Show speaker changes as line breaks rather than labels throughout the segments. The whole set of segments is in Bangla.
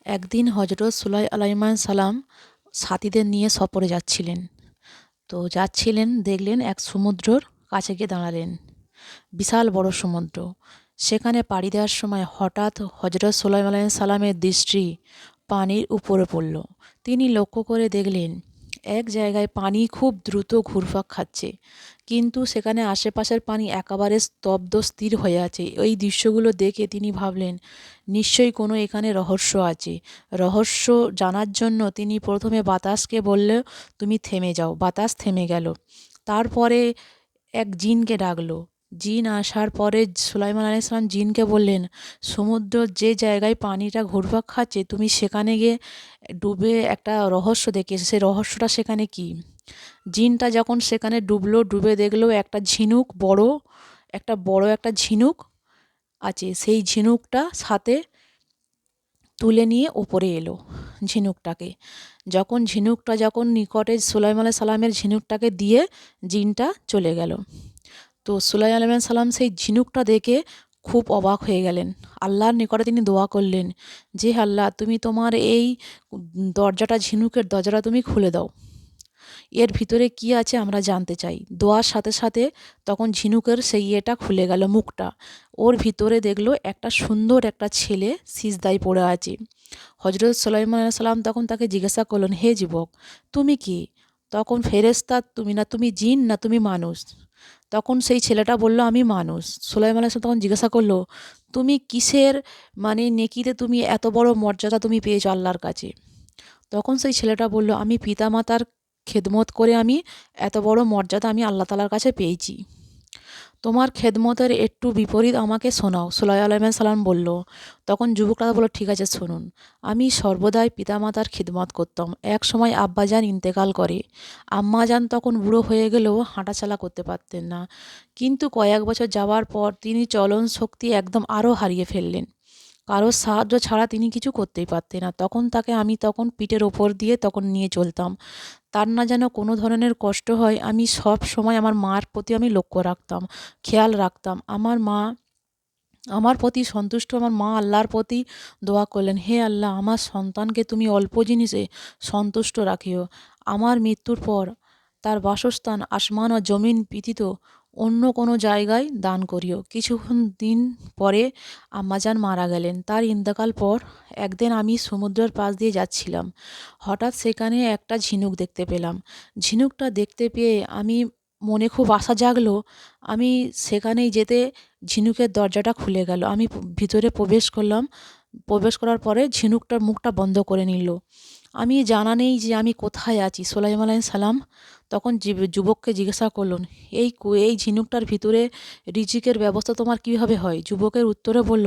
একদিন হজরত সুলাইমান আলাইহিস সালাম সাথীদের নিয়ে সফরে যাচ্ছিলেন। তো যাচ্ছিলেন, দেখলেন এক সমুদ্রর কাছে গিয়ে দাঁড়ালেন। বিশাল বড় সমুদ্র। সেখানে পাড়ি দেওয়ার সময় হঠাৎ হজরত সুলাইমান আলাইহিস সালামের দৃষ্টি পানির উপরে পড়ল। তিনি লক্ষ্য করে দেখলেন এক জায়গায় পানি খুব দ্রুত ঘুরপাক খাচ্ছে, কিন্তু সেখানে আশেপাশের পানি একেবারে স্তব্ধ, স্থির হয়ে আছে। এই দৃশ্যগুলো দেখে তিনি ভাবলেন, নিশ্চয়ই কোনো এখানে রহস্য আছে। রহস্য জানার জন্য তিনি প্রথমে বাতাসকে বলল, তুমি থেমে যাও। বাতাস থেমে গেল। তারপরে এক জিনকে ডাকলো। জিন আসার পরে সুলাইমান আলাইহিস সালাম জিনকে বললেন, সমুদ্রর যে জায়গায় পানিটা ঘুরপাক খাচ্ছে, তুমি সেখানে গিয়ে ডুবে একটা রহস্য দেখে এসো। সেই রহস্যটা সেখানে কী? জিনটা যখন সেখানে ডুবলো, ডুবে দেখলো একটা ঝিনুক, বড় একটা ঝিনুক আছে। সেই ঝিনুকটা সাথে তুলে নিয়ে ওপরে এলো ঝিনুকটাকে। যখন নিকটে সুলাইমান আলাইহিস সালামের ঝিনুকটাকে দিয়ে জিনটা চলে গেল। তো সুলাইমান আলাইহিস সালাম সেই ঝিনুকটা দেখে খুব অবাক হয়ে গেলেন। আল্লাহর নিকটে তিনি দোয়া করলেন, যে আল্লাহ, তুমি তোমার এই দরজাটা, ঝিনুকের দরজাটা তুমি খুলে দাও। এর ভিতরে কি আছে আমরা জানতে চাই। দোয়ার সাথে সাথে তখন ঝিনুকের সেই ইয়েটা খুলে গেল, মুখটা। ওর ভিতরে দেখলো একটা সুন্দর একটা ছেলে সিজদায় পড়ে আছে। হজরত সুলাইমান আলাইহিস সালাম তখন তাকে জিজ্ঞাসা করলেন, হে যুবক, তুমি কি? তখন ফেরেশতা, তুমি না তুমি জিন না তুমি মানুষ? তখন সেই ছেলেটা বলল, আমি মানুষ। সুলাইমান আলাইহিস সালাম তখন জিজ্ঞাসা করলো, তুমি কিসের নেকিতে তুমি এত বড় মর্যাদা তুমি পেয়েছো আল্লাহর কাছে? তখন সেই ছেলেটা বলল, আমি পিতামাতার খেদমত করে আমি এত বড় মর্যাদা আমি আল্লাহ তাআলার কাছে পেয়েছি। তোমার খেদমতের একটু বিপরীত আমাকে শোনাও। সুলাইমান আলাইহিস সালাম বলল। তখন যুবকটা বলল, ঠিক আছে শুনুন। আমি সর্বদাই পিতামাতার খিদমত করতাম। এক সময় আব্বাজান ইন্তেকাল করে। আম্মাজান তখন বুড়ো হয়ে গেলেও হাঁটাচলা করতে পারতেন না। কিন্তু কয়েক বছর যাওয়ার পর তিনি চলন শক্তি একদম আরও হারিয়ে ফেললেন। কারোর সাহায্য ছাড়া তিনি কিছু করতেই পারতেন না। তখন তাকে আমি পিঠের ওপর দিয়ে নিয়ে চলতাম। তার না যেন কোনো ধরনের কষ্ট হয়, আমি সব সময় আমার মার প্রতি আমি লক্ষ্য রাখতাম, খেয়াল রাখতাম। আমার মা আমার প্রতি সন্তুষ্ট। আমার মা আল্লাহর প্রতি দোয়া করলেন, হে আল্লাহ, আমার সন্তানকে তুমি অল্প জিনিসে সন্তুষ্ট রাখিও। আমার মৃত্যুর পর তার বাসস্থান আসমান ও জমিন ব্যতীত অন্য কোনো জায়গায় দান করিও। কিছুক্ষণ দিন পরে আম্মাজান মারা গেলেন। তার ইন্তেকাল পর একদিন আমি সমুদ্রের পাশ দিয়ে যাচ্ছিলাম। হঠাৎ সেখানে একটা ঝিনুক দেখতে পেলাম। ঝিনুকটা দেখতে পেয়ে আমি মনে খুব আশা জাগলো। আমি সেখানেই যেতে ঝিনুকের দরজাটা খুলে গেল। আমি ভিতরে প্রবেশ করলাম। প্রবেশ করার পরে ঝিনুকটার মুখটা বন্ধ করে নিল। আমি জানা নেই যে আমি কোথায় আছি। সুলাইমান আলাইহিস সালাম তখন যুবককে জিজ্ঞাসা করলেন, এই ঝিনুকটার ভিতরে রিজিকের ব্যবস্থা তোমার কীভাবে হয়? যুবকের উত্তরে বলল,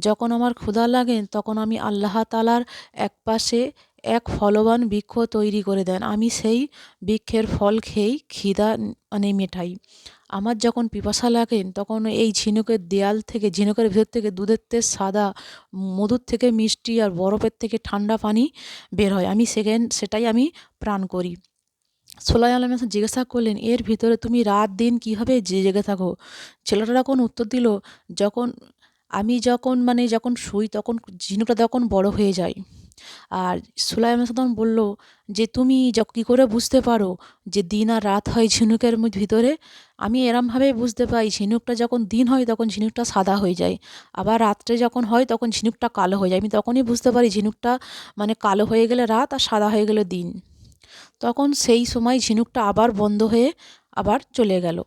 যখন আমার ক্ষুধা লাগে তখন আমি আল্লাহ তাআলার একপাশে এক ফলবান বৃক্ষ তৈরি করে দেন। আমি সেই বৃক্ষের ফল খেয়েই খিদা মেটাই। আমার যখন পিপাসা লাগে তখন এই ঝিনুকের ভেতর থেকে দুধের থেকে সাদা, মধুর থেকে মিষ্টি আর বরফের থেকে ঠান্ডা পানি বের হয়। সেটাই আমি পান করি। সুলাইমান আলাইহিস সালাম জিজ্ঞাসা করলেন, এর ভিতরে তুমি রাত দিন কীভাবে জেগে থাকো? ছেলেটা তখন উত্তর দিল, যখন যখন শুই তখন ঝিনুকটা তখন বড় হয়ে যায়। আর সুলাইমান তখন বলল, যে তুমি কী করে বুঝতে পারো যে দিন আর রাত হয় ঝিনুকের ভিতরে? আমি এরমভাবেই বুঝতে পাই, ঝিনুকটা যখন দিন হয় তখন ঝিনুকটা সাদা হয়ে যায়, আবার রাত্রে যখন হয় তখন ঝিনুকটা কালো হয়ে যায়। আমি তখনই বুঝতে পারি ঝিনুকটা কালো হয়ে গেলে রাত আর সাদা হয়ে গেলে দিন। তখন সেই সময় ঝিনুকটা আবার বন্ধ হয়ে আবার চলে গেল।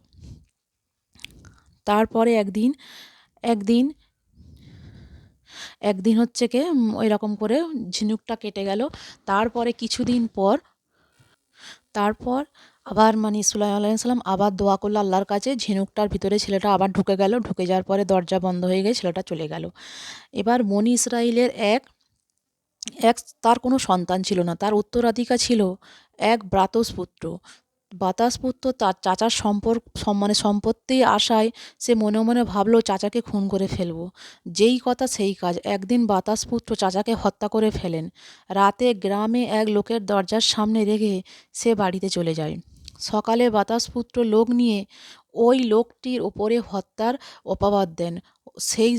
তারপরে একদিন একদিন একদিন হচ্ছে কি ওইরকম করে ঝিনুকটা কেটে গেল। তারপরে কিছুদিন পর তারপর আবার সুলাইমান আলাইহিস সালাম আবার দোয়া করলো আল্লাহর কাছে। ঝিনুকটার ভিতরে ছেলেটা আবার ঢুকে গেল। ঢুকে যাওয়ার পরে দরজা বন্ধ হয়ে গিয়ে ছেলেটা চলে গেল। এবার বনি ইসরাইলের এক এক তার কোনো সন্তান ছিল না। তার উত্তরাধিকার ছিল এক ভ্রাতুষ্পুত্র। ভ্রাতুষ্পুত্র তার চাচার সম্পত্তির আশায় সে মনে মনে ভাবলো চাচাকে খুন করে ফেলবো। যেই কথা সেই কাজ। একদিন ভ্রাতুষ্পুত্র চাচাকে হত্যা করে ফেলেন। রাতে গ্রামে এক লোকের দরজার সামনে রেখে সে বাড়িতে চলে যায়। সকালে ভ্রাতুষ্পুত্র লোক নিয়ে ওই লোকটির ওপরে হত্যার অপবাদ দেন। সেই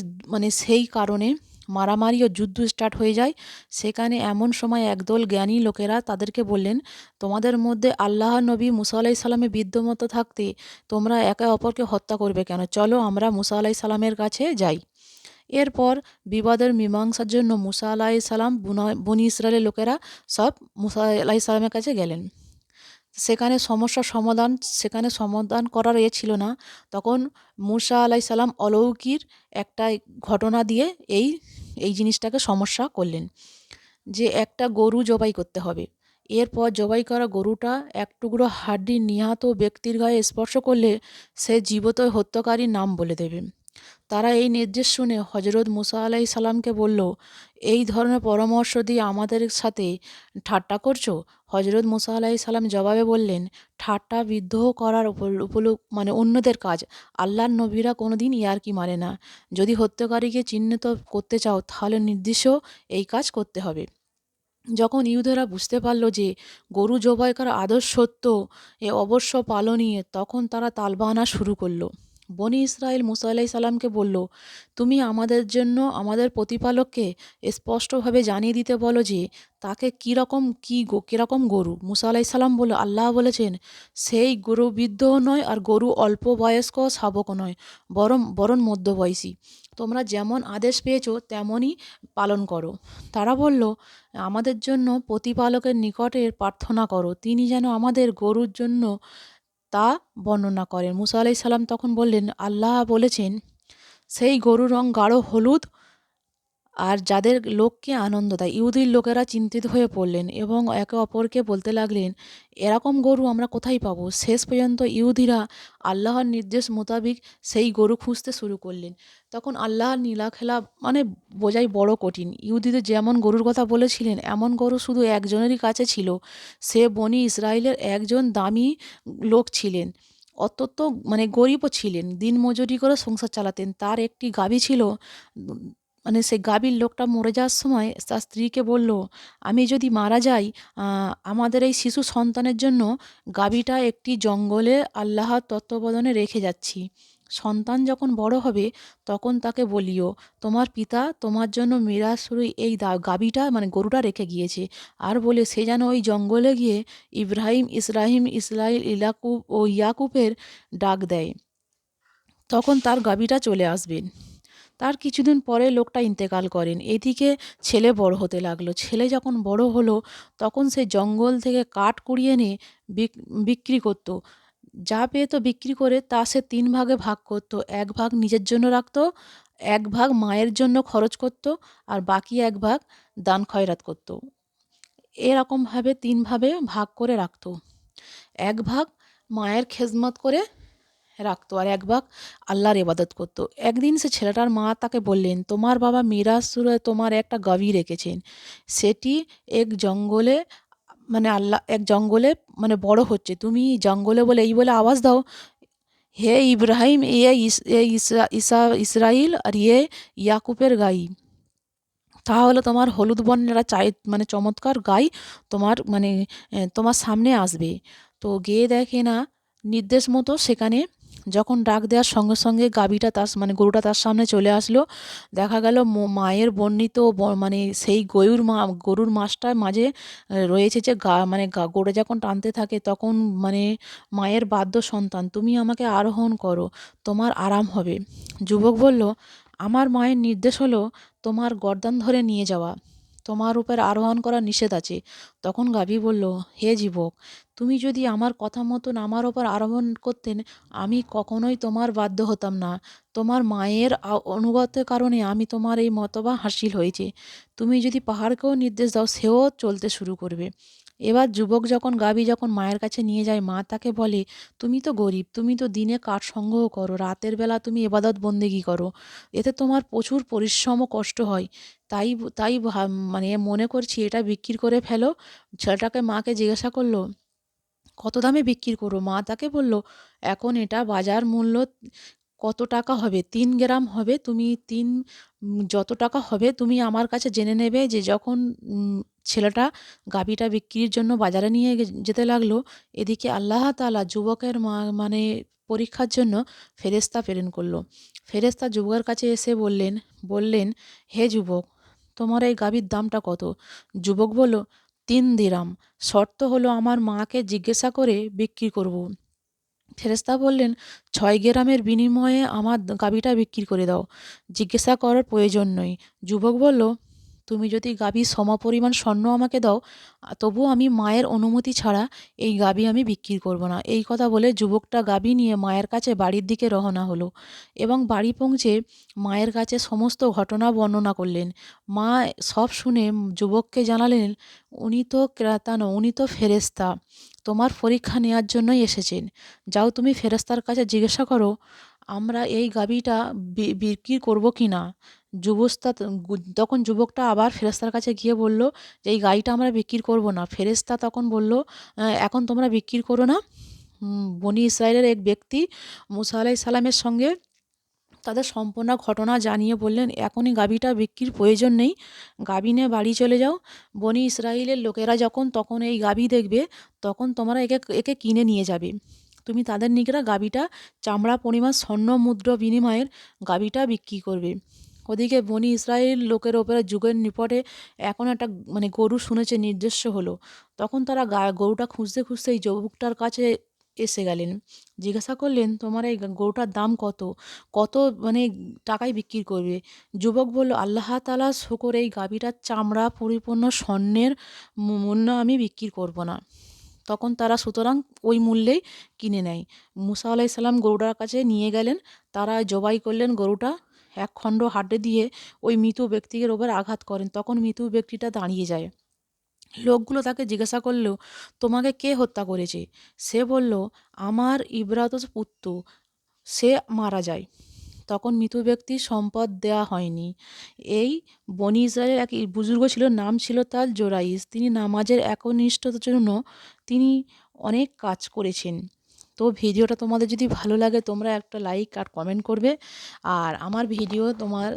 সেই কারণে মারামারি ও যুদ্ধ স্টার্ট হয়ে যায়। সেখানে এমন সময় একদল জ্ঞানী লোকেরা তাদেরকে বললেন, তোমাদের মধ্যে আল্লাহর নবী মুসা আলাইহিস সালামের বিদ্যমত থাকতে তোমরা একে অপরকে হত্যা করবে কেন? চলো আমরা মুসা আলাইহিস সালামের কাছে যাই। এরপর বিবাদের মীমাংসার জন্য মুসা আলাইহিস সালাম বনি ইসরায়েলের লোকেরা সব মুসা আলাইহিস সালামের কাছে গেলেন। সেখানে সেখানে সমাধান করার ছিল না। তখন মুসা আলাইহিস সালাম অলৌকিক একটা ঘটনা দিয়ে এই এই জিনিসটাকে সমস্যা করলেন, যে একটা গরু জবাই করতে হবে। এরপর জবাই করা গরুটা এক টুকরো হাড্ডি নিহত ব্যক্তির গায়ে স্পর্শ করলে সে জীবিত হত্যাকারীর নাম বলে দেবে। তারা এই নির্দেশ শুনে হজরত মুসা আলাইহিস সালামকে বলল, এই ধরনের পরামর্শ দিয়ে আমাদের সাথে ঠাট্টা করছো? হজরত মুসা আলাইহিস সালাম জবাবে বললেন, ঠাট্টা বিদ্রোহ করার মানে অন্যদের কাজ। আল্লাহর নবীরা কোনোদিন ইয়ার্কি মারে না। যদি হত্যাকারীকে চিহ্নিত করতে চাও তাহলে নির্দিষ্ট এই কাজ করতে হবে। যখন ইহুদেরা বুঝতে পারল যে গরু জবাই করা আদর্শ সত্য এ অবশ্য পালনীয়, তখন তারা তালবাহানা শুরু করলো। বনি ইসরাইল মুসা আলাইহিস সালামকে বলল, তুমি আমাদের জন্য আমাদের প্রতিপালককে স্পষ্টভাবে জানিয়ে দিতে বলো যে তাকে কীরকম গরু। মুসা আলাইহিস সালাম বলল, আল্লাহ বলেছেন, সেই গরু বৃদ্ধও নয় আর গরু অল্প বয়স্ক শাবকও নয়, বরং মধ্যবয়সী। তোমরা যেমন আদেশ পেয়েছো তেমনই পালন করো। তারা বলল, আমাদের জন্য প্রতিপালকের নিকটে প্রার্থনা করো, তিনি যেন আমাদের গরুর জন্য তা বর্ণনা করেন। মুসা আলাইহিস সালাম তখন বললেন, আল্লাহ বলেছেন, সেই গরুর রং গাঢ় হলুদ আর যাদের লোককে আনন্দ দেয়। ইহুদির লোকেরা চিন্তিত হয়ে পড়লেন এবং একে অপরকে বলতে লাগলেন, এরকম গরু আমরা কোথায় পাবো? শেষ পর্যন্ত ইহুদিরা আল্লাহর নির্দেশ মোতাবিক সেই গরু খুঁজতে শুরু করলেন। তখন আল্লাহর নীলা খেলা মানে বোঝাই বড় কঠিন। ইহুদিদের যেমন গরুর কথা বলেছিলেন এমন গরু শুধু একজনেরই কাছে ছিল। সে বনি ইসরায়েলের একজন দামি লোক ছিলেন, অত্যন্ত মানে গরিবও ছিলেন, দিন মজুরি করে সংসার চালাতেন। তার একটি গাভী ছিল। মানে সেই গাভীর লোকটা মরে যাওয়ার সময় তার স্ত্রীকে বলল, আমি যদি মারা যাই, আমাদের এই শিশু সন্তানের জন্য গাভীটা একটি জঙ্গলে আল্লাহর তত্ত্বাবধানে রেখে যাচ্ছি। সন্তান যখন বড় হবে তখন তাকে বলিও, তোমার পিতা তোমার জন্য মিরাসরূপে এই গাভীটা মানে গরুটা রেখে গিয়েছে। আর বলে সে যেন ওই জঙ্গলে গিয়ে ইব্রাহিম ইসরাইল ইয়াকুবের ডাক দেয়, তখন তার গাভীটা চলে আসবে। তার কিছুদিন পরে লোকটা ইন্তেকাল করেন। এদিকে ছেলে বড় হতে লাগলো। ছেলে যখন বড় হলো তখন সে জঙ্গল থেকে কাঠ কুড়িয়ে এনে বিক্রি করতো। যা পেত বিক্রি করে তা সে ৩ ভাগে ভাগ করত। ১ ভাগ নিজের জন্য রাখত, ১ ভাগ মায়ের জন্য খরচ করত, আর বাকি ১ ভাগ দান খয়রাত করত। এরকমভাবে ৩ ভাবে ভাগ করে রাখত। ১ ভাগ মায়ের খেজমত করে রাখতো আর ১ ভাগ আল্লাহর ইবাদত করতো। একদিন সে ছেলেটার মা তাকে বললেন, তোমার বাবা মিরাসুরে তোমার একটা গাভী রেখেছেন। সেটি এক জঙ্গলে মানে বড় হচ্ছে। তুমি জঙ্গলে বলে এই বলে আওয়াজ দাও, হে ইব্রাহিম, ইসরাইল আর ইয়াকুবের গাই। তাহলে তোমার হলুদ বর্ণের মানে চমৎকার গাই তোমার সামনে আসবে। তো গিয়ে দেখে না, নির্দেশ মতো সেখানে যখন ডাক দেওয়ার সঙ্গে সঙ্গে গাভীটা গরুটা তার সামনে চলে আসলো। দেখা গেল মায়ের বর্ণিত মানে সেই গরুর মাসটার মাঝে রয়েছে যে গরু যখন টানতে থাকে তখন মানে মায়ের বাদ্য সন্তান, তুমি আমাকে আরোহণ করো, তোমার আরাম হবে। যুবক বলল, আমার মায়ের নির্দেশ হলো তোমার গর্দান ধরে নিয়ে যাওয়া, তোমার উপর আরোহণ করা নিষেধ আছে। তখন গাভী বলল, হে যুবক, তুমি যদি আমার কথা মতন আমার ওপর আরোহণ করতেন আমি কখনোই তোমার বাধ্য হতাম না। তোমার মায়ের অনুগতের কারণে আমি তোমার এই মতবা হাসিল হয়েছে। তুমি যদি পাহাড়কেও নির্দেশ দাও সেও চলতে শুরু করবে। এবার যুবক গাভী যখন মায়ের কাছে নিয়ে যায়, মা তাকে বলে, তুমি তো গরিব, তুমি তো দিনে কাঠ সংগ্রহ করো, রাতের বেলা তুমি ইবাদত বন্দেগি করো, এতে তোমার প্রচুর পরিশ্রম ও কষ্ট হয়। তাই তাই মানে মনে করছি এটা বিক্রি করে ফেলো। ছেলেটাকে মাকে জিজ্ঞাসা করলো, কত দামে বিক্রি করো? মা তাকে বলল, এখন এটা বাজার মূল্য কত টাকা হবে? ৩ গ্রাম হবে। তুমি যত টাকা হবে তুমি আমার কাছে জেনে নেবে। যে যখন ছেলেটা গাভীটা বিক্রির জন্য বাজারে নিয়ে যেতে লাগলো, এদিকে আল্লাহ তাআলা যুবকের মানে পরীক্ষার জন্য ফেরেশতা প্রেরণ করলো। ফেরেশতা যুবকের কাছে এসে বললেন, হে যুবক, তোমার এই গাভীর দামটা কত? যুবক বলল, 3 দিরহাম। শর্ত হলো আমার মাকে জিজ্ঞাসা করে বিক্রি করব। ফেরেশতা বললেন, 6 গ্রামের বিনিময়ে আমার গাভীটা বিক্রি করে দাও, জিজ্ঞাসা করার প্রয়োজন নেই। যুবক বলল, তুমি যদি গাভীর সমপরিমাণ স্বর্ণ আমাকে দাও, তবুও আমি মায়ের অনুমতি ছাড়া এই গাভী আমি বিক্রি করব না। এই কথা বলে যুবকটা গাভী নিয়ে মায়ের কাছে বাড়ির দিকে রওনা হলো এবং বাড়ি পৌঁছে মায়ের কাছে সমস্ত ঘটনা বর্ণনা করলেন। মা সব শুনে যুবককে জানালেন, উনি তো ক্রেতা নন, উনি তো ফেরেশতা, তোমার পরীক্ষা নেওয়ার জন্যই এসেছেন। যাও তুমি ফেরেশতার কাছে জিজ্ঞাসা করো আমরা এই গাভীটা বিক্রি করব কি না। তখন যুবকটা আবার ফেরেশতার কাছে গিয়ে বলল যে এই গাড়িটা আমরা বিক্রি করব না। ফেরেশতা তখন বলল, এখন তোমরা বিক্রি করো না। বনি ইসরায়েলের এক ব্যক্তি মুসা আলাইহিস সালামের সঙ্গে তাদের সম্পূর্ণ ঘটনা জানিয়ে বললেন, এখনই গাভীটা বিক্রির প্রয়োজন নেই, গাভী নিয়ে বাড়ি চলে যাও। বনি ইসরাইলের লোকেরা তখন এই গাভী দেখবে, তখন তোমরা একে একে কিনে নিয়ে যাবে। তুমি তাদের নিকরা গাভীটা চামড়া পরিমাণ স্বর্ণ মুদ্রা বিনিময়ের গাভীটা বিক্রি করবে। ওদিকে বনি ইসরাইল লোকের ওপরে যুগের নিপটে এখন একটা গরু শুনেছে নিজস্ব হলো। তখন তারা গরুটা খুঁজতে খুঁজতে এই যুবকটার কাছে এসে গেলেন। জিজ্ঞাসা করলেন, তোমার এই গরুটার দাম কত? কত টাকায় বিক্রি করবে? যুবক বলল, আল্লাহ তাআলার শকর, এই গাভীটার চামড়া পরিপূর্ণ স্বর্ণের মূল্য আমি বিক্রি করব না। তখন তারা সুতরাং ওই মূল্যেই কিনে নেয়। মুসা আলাইহিস সালাম গরুটার কাছে নিয়ে গেলেন। তারা জবাই করলেন গরুটা। এক খণ্ড হাড্ডি দিয়ে ওই মৃত ব্যক্তির ওপর আঘাত করেন। তখন মৃত ব্যক্তিটা দাঁড়িয়ে যায়। লোকগুলো তাকে জিজ্ঞাসা করল, তোমাকে কে হত্যা করেছে? সে বলল, আমার ইব্রাতস পুত্র। সে মারা যায়। তখন মৃত ব্যক্তির সম্পদ দেয়া হয়নি। এই বনি ইসরায়েলের এক বুজুর্গ ছিল, নাম ছিল তার জোরাইস। তিনি নামাজের একনিষ্ঠতার জন্য তিনি অনেক কাজ করেছেন। তো ভিডিওটা তোমাদের যদি ভালো লাগে তোমরা একটা লাইক আর কমেন্ট করবে, আর আমার ভিডিও তোমার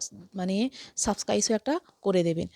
সাবস্ক্রাইবও একটা করে দেবেন।